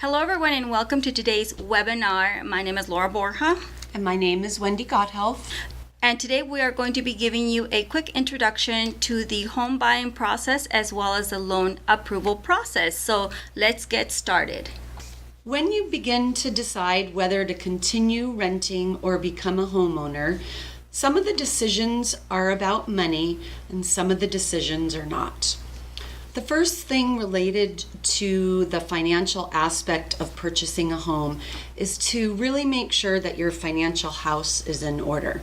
Hello everyone and welcome to today's webinar. My name is Laura Borja. And my name is Wendy Gotthelf. And today we are going to be giving you a quick introduction to the home buying process as well as the loan approval process. So let's get started. When you begin to decide whether to continue renting or become a homeowner, some of the decisions are about money and some of the decisions are not. The first thing related to the financial aspect of purchasing a home is to really make sure that your financial house is in order.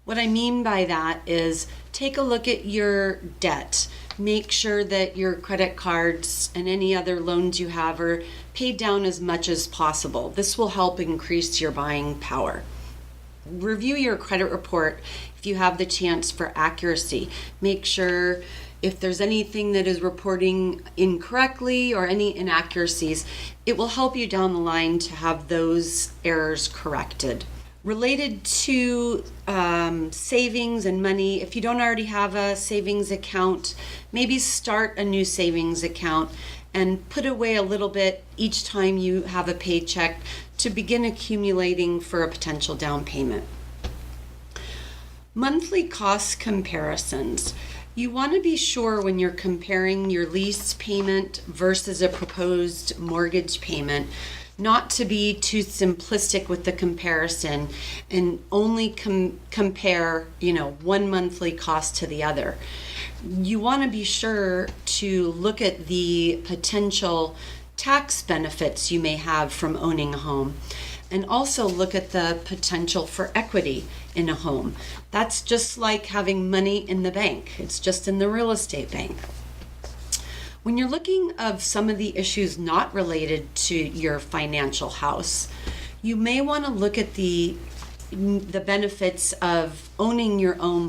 What I mean by that is take a look at your debt. Make sure that your credit cards and any other loans you have are paid down as much as possible. This will help increase your buying power. Review your credit report if you have the chance for accuracy. Make sure if there's anything that is reporting incorrectly or any inaccuracies, it will help you down the line to have those errors corrected. Related to savings and money, if you don't already have a savings account, maybe start a new savings account and put away a little bit each time you have a paycheck to begin accumulating for a potential down payment. Monthly cost comparisons. You want to be sure when you're comparing your lease payment versus a proposed mortgage payment not to be too simplistic with the comparison and only compare, one monthly cost to the other. You want to be sure to look at the potential tax benefits you may have from owning a home, and also look at the potential for equity in a home. That's just like having money in the bank. It's just in the real estate bank. When you're looking of some of the issues not related to your financial house, you may want to look at the benefits of owning your own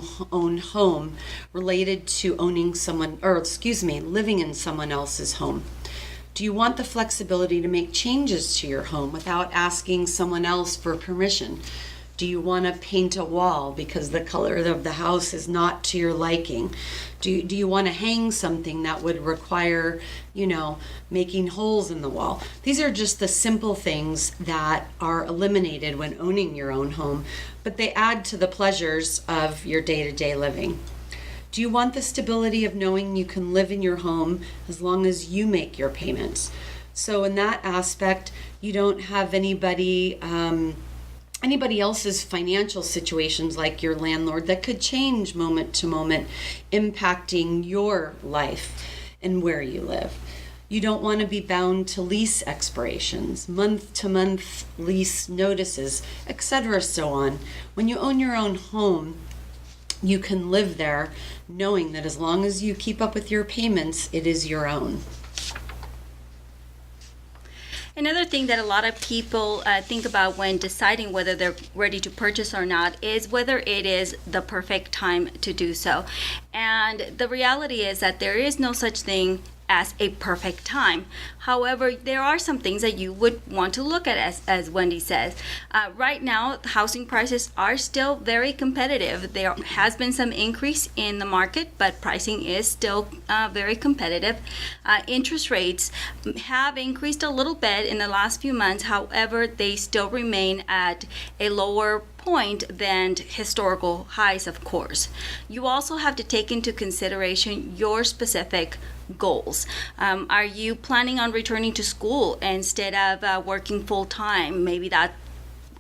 home related to living in someone else's home. Do you want the flexibility to make changes to your home without asking someone else for permission? Do you want to paint a wall because the color of the house is not to your liking? Do you want to hang something that would require, making holes in the wall? These are just the simple things that are eliminated when owning your own home, but they add to the pleasures of your day-to-day living. Do you want the stability of knowing you can live in your home as long as you make your payments? So in that aspect, you don't have anybody else's financial situations like your landlord that could change moment to moment, impacting your life and where you live. You don't want to be bound to lease expirations, month-to-month lease notices, etc., so on. When you own your own home, you can live there knowing that as long as you keep up with your payments, it is your own. Another thing that a lot of people think about when deciding whether they're ready to purchase or not is whether it is the perfect time to do so. And the reality is that there is no such thing as a perfect time. However, there are some things that you would want to look at, as Wendy says. Right now, housing prices are still very competitive. There has been some increase in the market, but pricing is still very competitive. Interest rates have increased a little bit in the last few months. However, they still remain at a lower point than historical highs, of course. You also have to take into consideration your specific goals. Are you planning on returning to school instead of working full time? Maybe that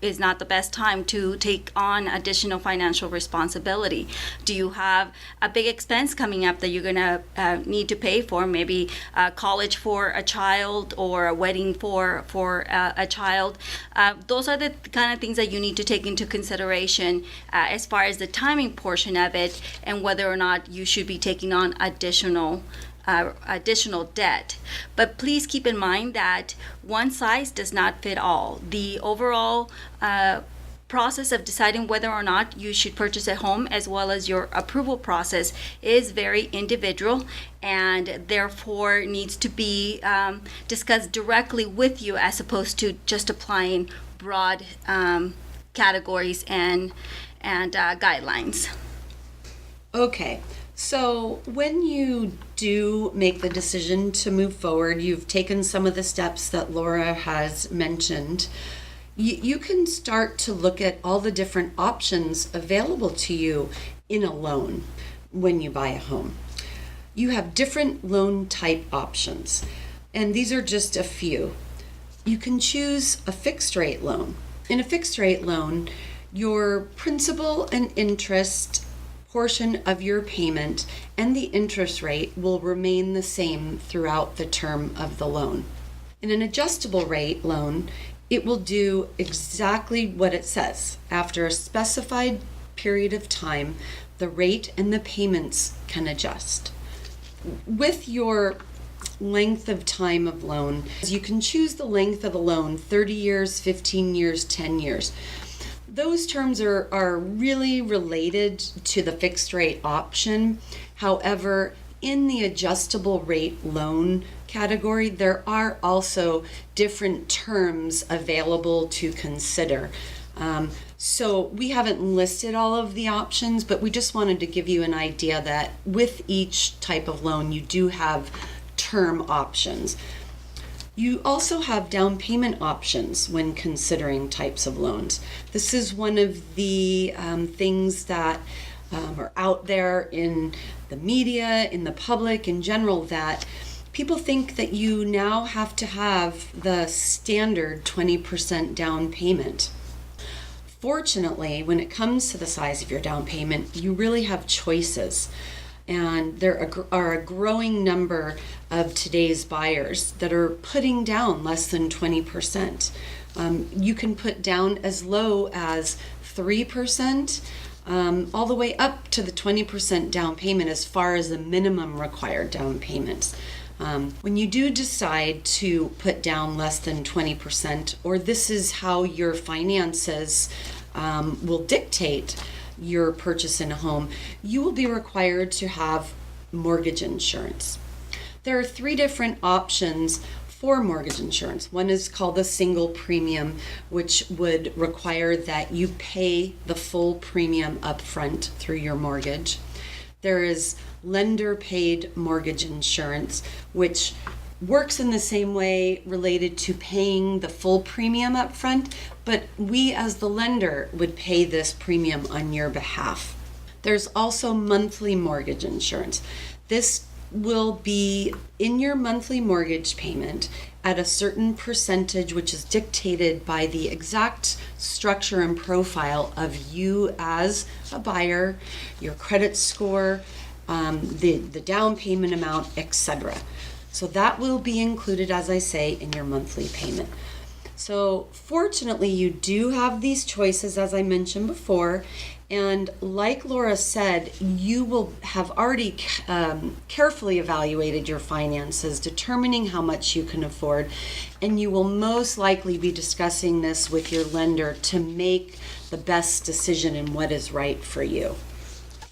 is not the best time to take on additional financial responsibility. Do you have a big expense coming up that you're going to need to pay for? Maybe college for a child or a wedding for a child. Those are the kind of things that you need to take into consideration as far as the timing portion of it and whether or not you should be taking on additional debt. But please keep in mind that one size does not fit all. The overall process of deciding whether or not you should purchase a home, as well as your approval process, is very individual and therefore needs to be discussed directly with you as opposed to just applying broad categories and guidelines. Okay. So when you do make the decision to move forward, you've taken some of the steps that Laura has mentioned. You can start to look at all the different options available to you in a loan when you buy a home. You have different loan type options, and these are just a few. You can choose a fixed rate loan. In a fixed rate loan, your principal and interest portion of your payment and the interest rate will remain the same throughout the term of the loan. In an adjustable rate loan, it will do exactly what it says. After a specified period of time, the rate and the payments can adjust. With your length of time of loan, you can choose the length of the loan, 30 years, 15 years, 10 years. Those terms are really related to the fixed rate option. However, in the adjustable rate loan category, there are also different terms available to consider. So we haven't listed all of the options, but we just wanted to give you an idea that with each type of loan, you do have term options. You also have down payment options when considering types of loans. This is one of the things that are out there in the media, in the public in general, that people think that you now have to have the standard 20% down payment. Fortunately, when it comes to the size of your down payment, you really have choices. And there are a growing number of today's buyers that are putting down less than 20%. You can put down as low as 3%, all the way up to the 20% down payment as far as the minimum required down payments. When you do decide to put down less than 20%, or this is how your finances will dictate your purchase in a home, you will be required to have mortgage insurance. There are 3 different options for mortgage insurance. One is called a single premium, which would require that you pay the full premium up front through your mortgage. There is lender paid mortgage insurance, which works in the same way related to paying the full premium up front, but we as the lender would pay this premium on your behalf. There's also monthly mortgage insurance. This will be in your monthly mortgage payment at a certain percentage, which is dictated by the exact structure and profile of you as a buyer, your credit score, the down payment amount, etc. So that will be included, as I say, in your monthly payment. So fortunately, you do have these choices, as I mentioned before. And like Laura said, you will have already carefully evaluated your finances, determining how much you can afford. And you will most likely be discussing this with your lender to make the best decision in what is right for you.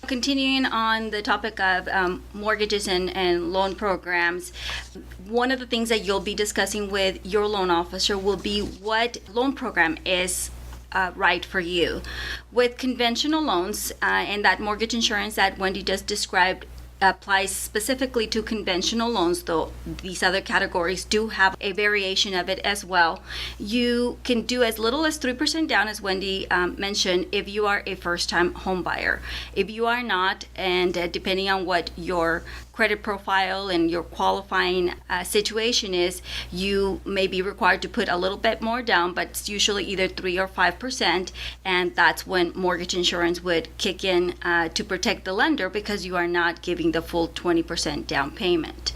Continuing on the topic of mortgages and loan programs, one of the things that you'll be discussing with your loan officer will be what loan program is right for you. With conventional loans and that mortgage insurance that Wendy just described applies specifically to conventional loans, though these other categories do have a variation of it as well. You can do as little as 3% down, as Wendy mentioned, if you are a first-time home buyer. If you are not, and depending on what your credit profile and your qualifying situation is, you may be required to put a little bit more down, but it's usually either 3 or 5%, and that's when mortgage insurance would kick in to protect the lender, because you are not giving the full 20% down payment.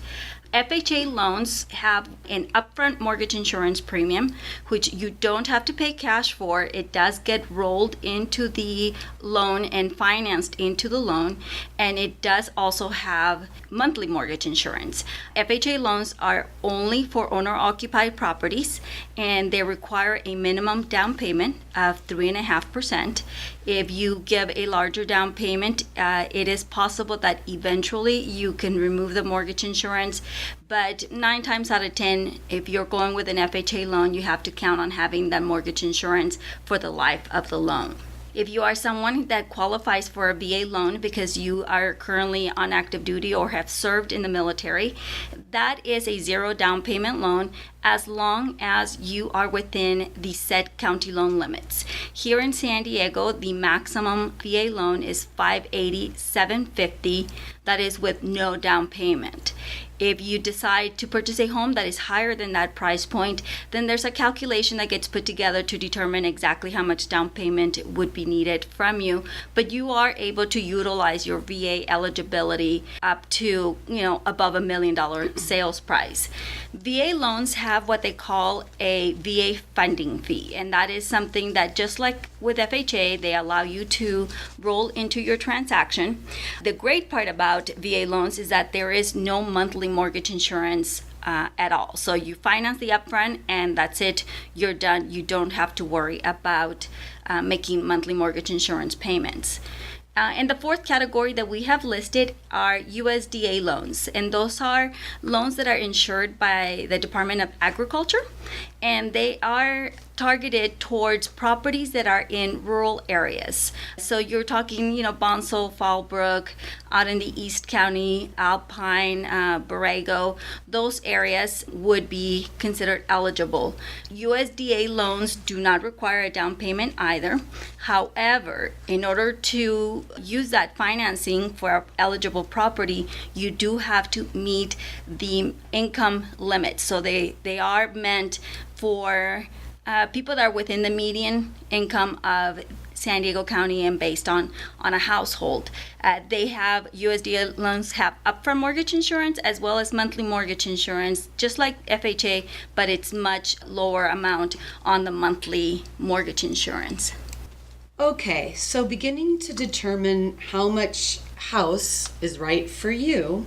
FHA loans have an upfront mortgage insurance premium, which you don't have to pay cash for. It does get rolled into the loan and financed into the loan, and it does also have monthly mortgage insurance. FHA loans are only for owner-occupied properties, and they require a minimum down payment of 3.5%. If you give a larger down payment, it is possible that eventually you can remove the mortgage insurance. But 9 times out of 10, if you're going with an FHA loan, you have to count on having that mortgage insurance for the life of the loan. If you are someone that qualifies for a VA loan because you are currently on active duty or have served in the military, that is a zero down payment loan as long as you are within the set county loan limits. Here in San Diego, the maximum VA loan is $580, $750. That is with no down payment. If you decide to purchase a home that is higher than that price point, then there's a calculation that gets put together to determine exactly how much down payment would be needed from you. But you are able to utilize your VA eligibility up to, above $1 million sales price. VA loans have what they call a VA funding fee, and that is something that, just like with FHA, they allow you to roll into your transaction. The great part about VA loans is that there is no monthly mortgage insurance at all. So you finance the upfront and that's it. You're done. You don't have to worry about making monthly mortgage insurance payments. And the fourth category that we have listed are USDA loans. And those are loans that are insured by the Department of Agriculture. And they are targeted towards properties that are in rural areas. So you're talking, Bonsall, Fallbrook, out in the East County, Alpine, Borrego. Those areas would be considered eligible. USDA loans do not require a down payment either. However, in order to use that financing for eligible property, you do have to meet the income limits. So they are meant for people that are within the median income of San Diego County and based on a household. USDA loans have upfront mortgage insurance as well as monthly mortgage insurance, just like FHA, but it's much lower amount on the monthly mortgage insurance. Okay, so beginning to determine how much house is right for you,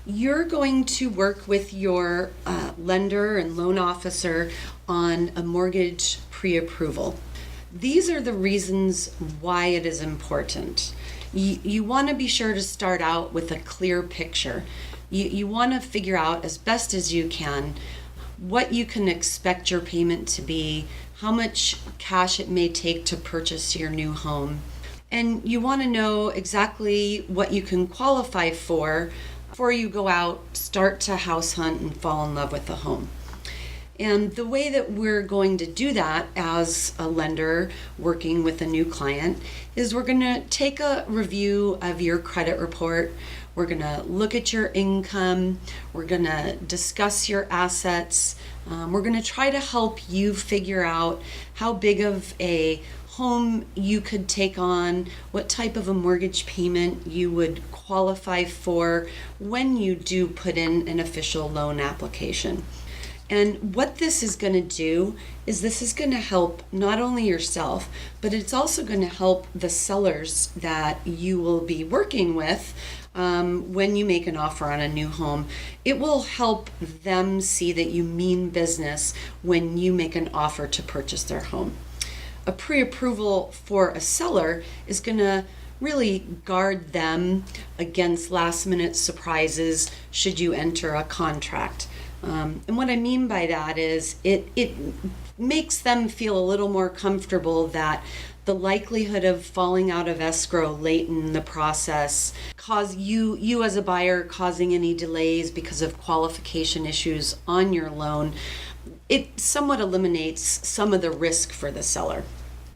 you're going to work with your lender and loan officer on a mortgage pre-approval. These are the reasons why it is important. You want to be sure to start out with a clear picture. You want to figure out as best as you can what you can expect your payment to be, how much cash it may take to purchase your new home. And you want to know exactly what you can qualify for before you go out, start to house hunt and fall in love with a home. And the way that we're going to do that as a lender working with a new client is we're going to take a review of your credit report. We're going to look at your income. We're going to discuss your assets. We're going to try to help you figure out how big of a home you could take on, what type of a mortgage payment you would qualify for when you do put in an official loan application. And what this is going to do is this is going to help not only yourself, but it's also going to help the sellers that you will be working with when you make an offer on a new home. It will help them see that you mean business when you make an offer to purchase their home. A pre-approval for a seller is going to really guard them against last-minute surprises should you enter a contract. And what I mean by that is it makes them feel a little more comfortable that the likelihood of falling out of escrow late in the process, cause you as a buyer causing any delays because of qualification issues on your loan, it somewhat eliminates some of the risk for the seller.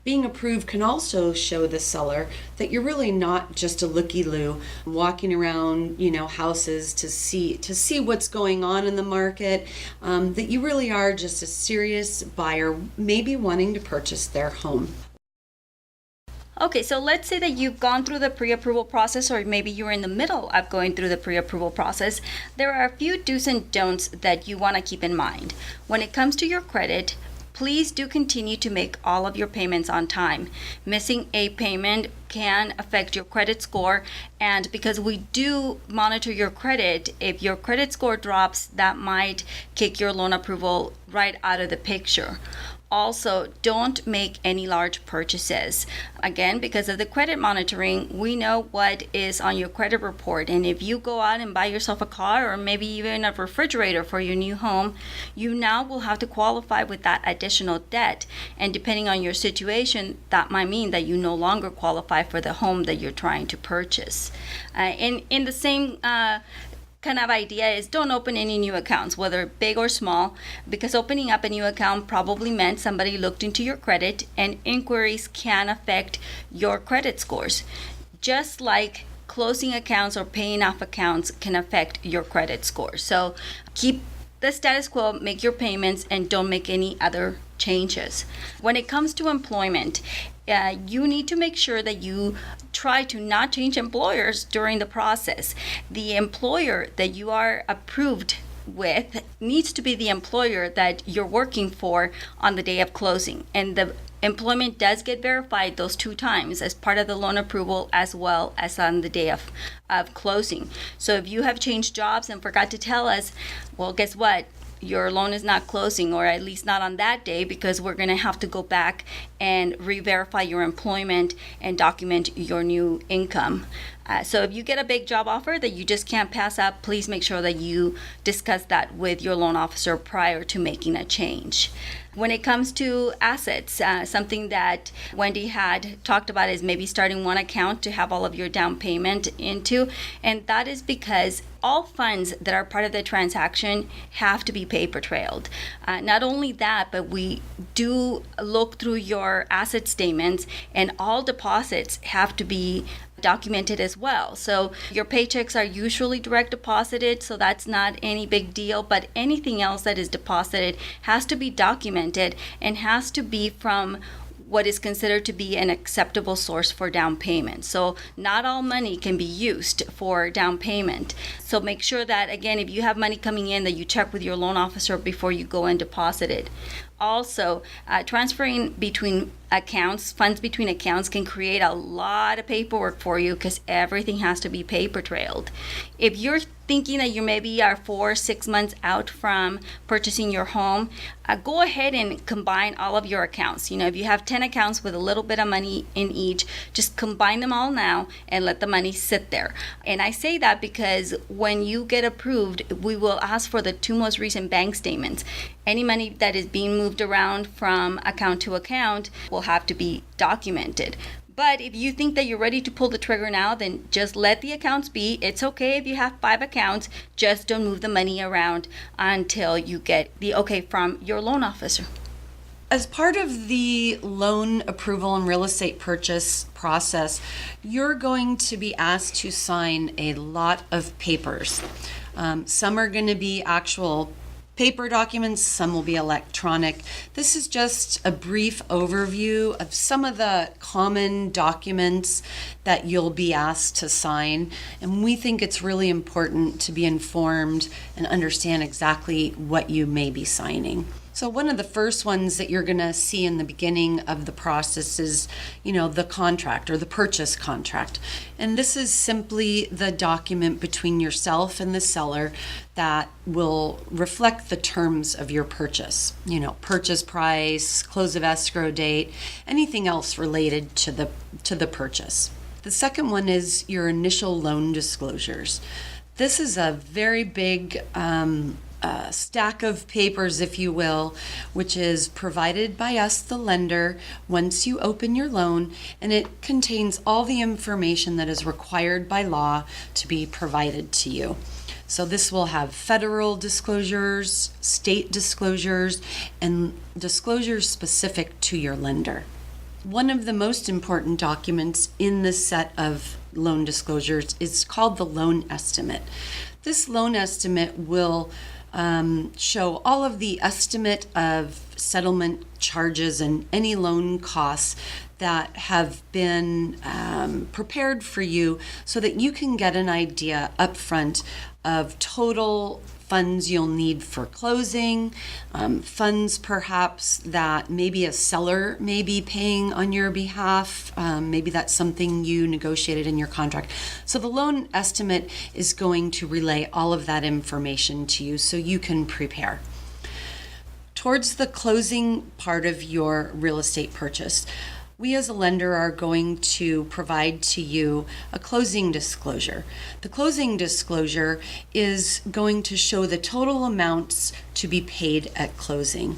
Being approved can also show the seller that you're really not just a looky-loo walking around, houses to see what's going on in the market, that you really are just a serious buyer, maybe wanting to purchase their home. Okay, so let's say that you've gone through the pre-approval process, or maybe you're in the middle of going through the pre-approval process. There are a few do's and don'ts that you want to keep in mind. When it comes to your credit, please do continue to make all of your payments on time. Missing a payment can affect your credit score, and because we do monitor your credit, if your credit score drops, that might kick your loan approval right out of the picture. Also, don't make any large purchases. Again, because of the credit monitoring, we know what is on your credit report. And if you go out and buy yourself a car or maybe even a refrigerator for your new home, you now will have to qualify with that additional debt. And depending on your situation, that might mean that you no longer qualify for the home that you're trying to purchase. In the same kind of idea is don't open any new accounts, whether big or small, because opening up a new account probably meant somebody looked into your credit, and inquiries can affect your credit scores. Just like closing accounts or paying off accounts can affect your credit score. So keep the status quo, make your payments, and don't make any other changes. When it comes to employment, you need to make sure that you try to not change employers during the process. The employer that you are approved with needs to be the employer that you're working for on the day of closing. And the employment does get verified those 2 times as part of the loan approval as well as on the day of closing. So if you have changed jobs and forgot to tell us, well, guess what? Your loan is not closing, or at least not on that day, because we're going to have to go back and re-verify your employment and document your new income. So if you get a big job offer that you just can't pass up, please make sure that you discuss that with your loan officer prior to making a change. When it comes to assets, something that Wendy had talked about is maybe starting one account to have all of your down payment into. And that is because all funds that are part of the transaction have to be paper trailed. Not only that, but we do look through your asset statements, and all deposits have to be documented as well. So your paychecks are usually direct deposited, so that's not any big deal, but anything else that is deposited has to be documented and has to be from what is considered to be an acceptable source for down payment. So not all money can be used for down payment. So make sure that, again, if you have money coming in, that you check with your loan officer before you go and deposit it. Also, transferring between accounts, funds between accounts, can create a lot of paperwork for you because everything has to be paper trailed. If you're thinking that you maybe are 4 or 6 months out from purchasing your home, go ahead and combine all of your accounts. If you have 10 accounts with a little bit of money in each, just combine them all now and let the money sit there. And I say that because when you get approved, we will ask for the 2 most recent bank statements. Any money that is being moved around from account to account will have to be documented. But if you think that you're ready to pull the trigger now, then just let the accounts be. It's okay if you have 5 accounts. Just don't move the money around until you get the okay from your loan officer. As part of the loan approval and real estate purchase process, you're going to be asked to sign a lot of papers. Some are going to be actual paper documents, some will be electronic. This is just a brief overview of some of the common documents that you'll be asked to sign. And we think it's really important to be informed and understand exactly what you may be signing. So one of the first ones that you're going to see in the beginning of the process is, the contract or the purchase contract. And this is simply the document between yourself and the seller that will reflect the terms of your purchase. Purchase price, close of escrow date, anything else related to the purchase. The second one is your initial loan disclosures. This is a very big stack of papers, if you will, which is provided by us, the lender, once you open your loan, and it contains all the information that is required by law to be provided to you. So this will have federal disclosures, state disclosures, and disclosures specific to your lender. One of the most important documents in this set of loan disclosures is called the loan estimate. This loan estimate will show all of the estimate of settlement charges and any loan costs that have been prepared for you so that you can get an idea upfront of total funds you'll need for closing, funds perhaps that maybe a seller may be paying on your behalf. Maybe that's something you negotiated in your contract. So the loan estimate is going to relay all of that information to you so you can prepare. towards the closing part of your real estate purchase, we as a lender are going to provide to you a closing disclosure. The closing disclosure is going to show the total amounts to be paid at closing.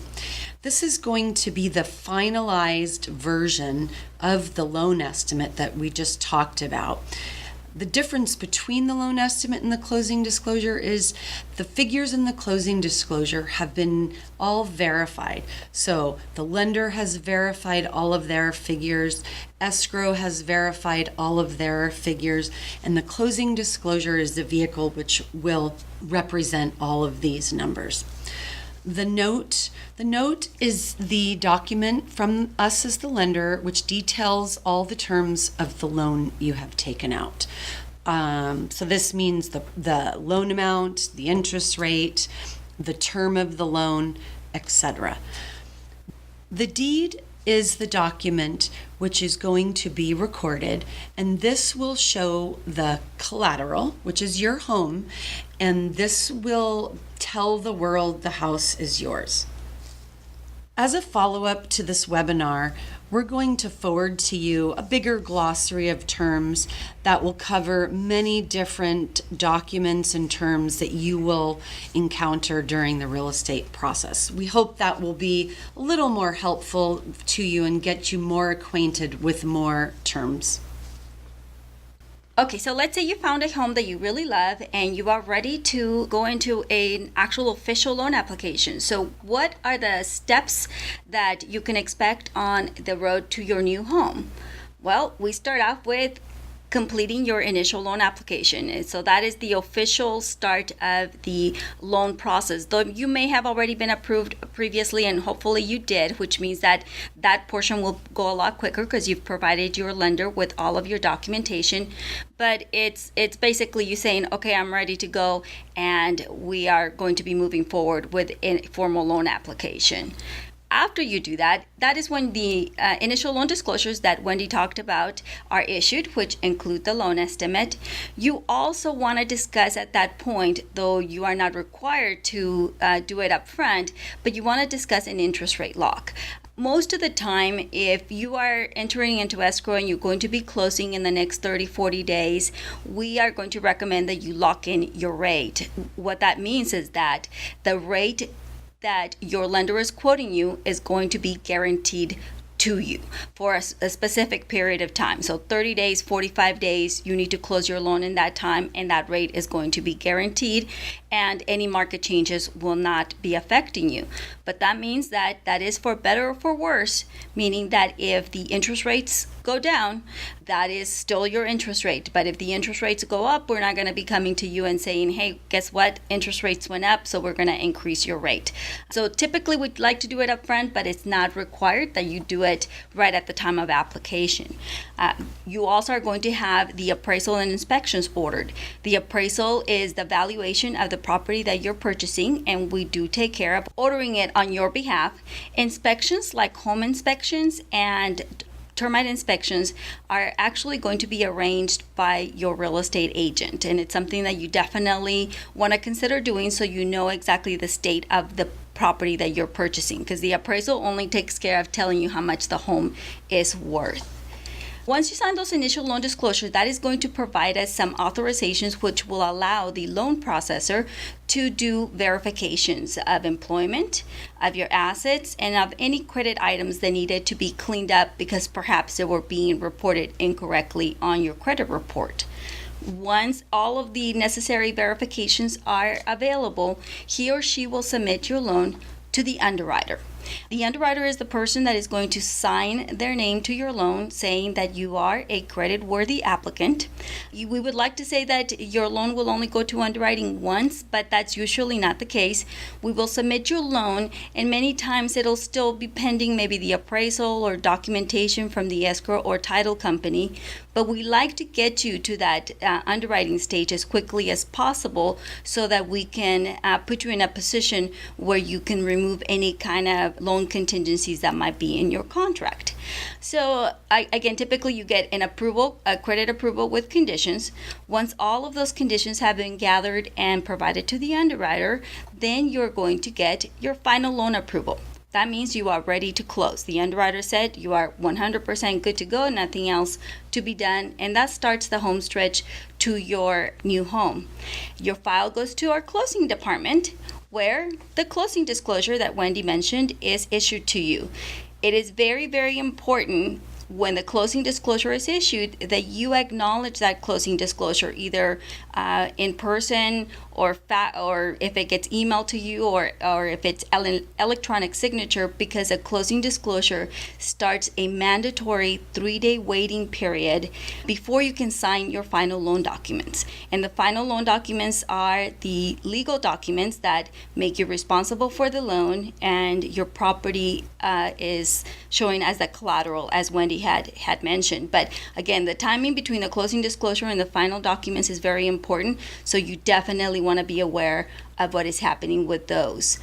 This is going to be the finalized version of the loan estimate that we just talked about. The difference between the loan estimate and the closing disclosure is the figures in the closing disclosure have been all verified. So the lender has verified all of their figures, escrow has verified all of their figures, and the closing disclosure is the vehicle which will represent all of these numbers. The note is the document from us as the lender, which details all the terms of the loan you have taken out. So this means the loan amount, the interest rate, the term of the loan, etc. The deed is the document which is going to be recorded, and this will show the collateral, which is your home, and this will tell the world the house is yours. As a follow-up to this webinar, we're going to forward to you a bigger glossary of terms that will cover many different documents and terms that you will encounter during the real estate process. We hope that will be a little more helpful to you and get you more acquainted with more terms. Okay, so let's say you found a home that you really love and you are ready to go into an actual official loan application. So what are the steps that you can expect on the road to your new home? Well, we start off with completing your initial loan application. And so that is the official start of the loan process. Though you may have already been approved previously, and hopefully you did, which means that that portion will go a lot quicker because you've provided your lender with all of your documentation. But it's basically you saying, okay, I'm ready to go, and we are going to be moving forward with a formal loan application. After you do that, that is when the initial loan disclosures that Wendy talked about are issued, which include the loan estimate. You also want to discuss at that point, though you are not required to do it up front, but you want to discuss an interest rate lock. Most of the time, if you are entering into escrow and you're going to be closing in the next 30, 40 days, we are going to recommend that you lock in your rate. What that means is that the rate that your lender is quoting you is going to be guaranteed to you for a specific period of time. So 30 days, 45 days, you need to close your loan in that time, and that rate is going to be guaranteed, and any market changes will not be affecting you. But that means that that is for better or for worse, meaning that if the interest rates go down, that is still your interest rate. But if the interest rates go up, we're not going to be coming to you and saying, hey, guess what? Interest rates went up, so we're going to increase your rate. So typically we'd like to do it up front, but it's not required that you do it right at the time of application. You also are going to have the appraisal and inspections ordered. The appraisal is the valuation of the property that you're purchasing, and we do take care of ordering it on your behalf. Inspections like home inspections and termite inspections are actually going to be arranged by your real estate agent, and it's something that you definitely want to consider doing so you know exactly the state of the property that you're purchasing, because the appraisal only takes care of telling you how much the home is worth. Once you sign those initial loan disclosures, that is going to provide us some authorizations which will allow the loan processor to do verifications of employment, of your assets, and of any credit items that needed to be cleaned up because perhaps they were being reported incorrectly on your credit report. Once all of the necessary verifications are available, he or she will submit your loan to the underwriter. The underwriter is the person that is going to sign their name to your loan, saying that you are a credit-worthy applicant. We would like to say that your loan will only go to underwriting once, but that's usually not the case. We will submit your loan, and many times it'll still be pending maybe the appraisal or documentation from the escrow or title company. But we like to get you to that underwriting stage as quickly as possible so that we can put you in a position where you can remove any kind of loan contingencies that might be in your contract. So again, typically you get an approval, a credit approval with conditions. Once all of those conditions have been gathered and provided to the underwriter, then you're going to get your final loan approval. That means you are ready to close. The underwriter said you are 100% good to go, nothing else to be done, and that starts the home stretch to your new home. Your file goes to our closing department, where the closing disclosure that Wendy mentioned is issued to you. It is very, very important when the closing disclosure is issued that you acknowledge that closing disclosure either in person or if it gets emailed to you or if it's electronic signature, because a closing disclosure starts a mandatory 3-day waiting period before you can sign your final loan documents. And the final loan documents are the legal documents that make you responsible for the loan, and your property is showing as the collateral, as Wendy had mentioned. But again, the timing between the closing disclosure and the final documents is very important, so you definitely want to be aware of what is happening with those.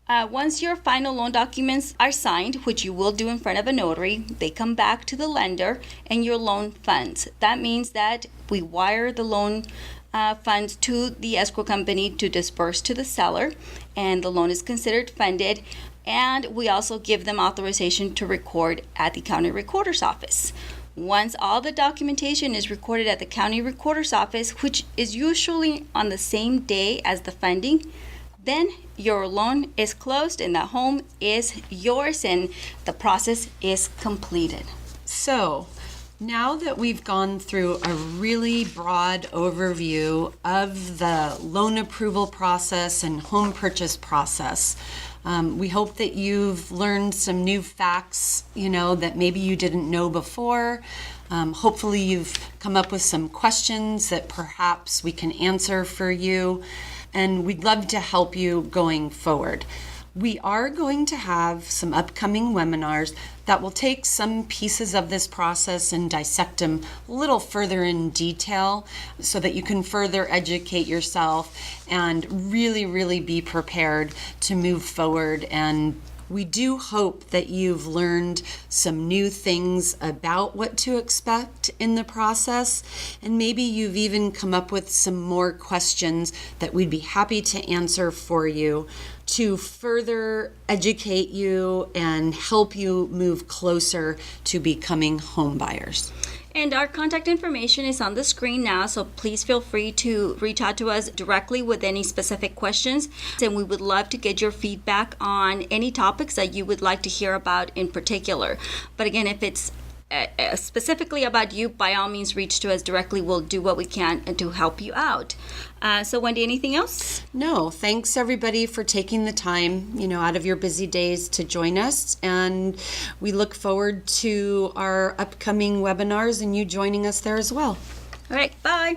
Once your final loan documents are signed, which you will do in front of a notary, they come back to the lender and your loan funds. That means that we wire the loan funds to the escrow company to disperse to the seller, and the loan is considered funded. And we also give them authorization to record at the county recorder's office. Once all the documentation is recorded at the county recorder's office, which is usually on the same day as the funding, then your loan is closed and the home is yours and the process is completed. So, now that we've gone through a really broad overview of the loan approval process and home purchase process, we hope that you've learned some new facts, that maybe you didn't know before. Hopefully you've come up with some questions that perhaps we can answer for you, and we'd love to help you going forward. We are going to have some upcoming webinars that will take some pieces of this process and dissect them a little further in detail so that you can further educate yourself and really, really be prepared to move forward. And we do hope that you've learned some new things about what to expect in the process, and maybe you've even come up with some more questions that we'd be happy to answer for you to further educate you and help you move closer to becoming home buyers. And our contact information is on the screen now, so please feel free to reach out to us directly with any specific questions. And we would love to get your feedback on any topics that you would like to hear about in particular. But again, if it's specifically about you, by all means reach to us directly. We'll do what we can to help you out. So Wendy, anything else? No, thanks everybody for taking the time, out of your busy days to join us. And we look forward to our upcoming webinars and you joining us there as well. All right, bye.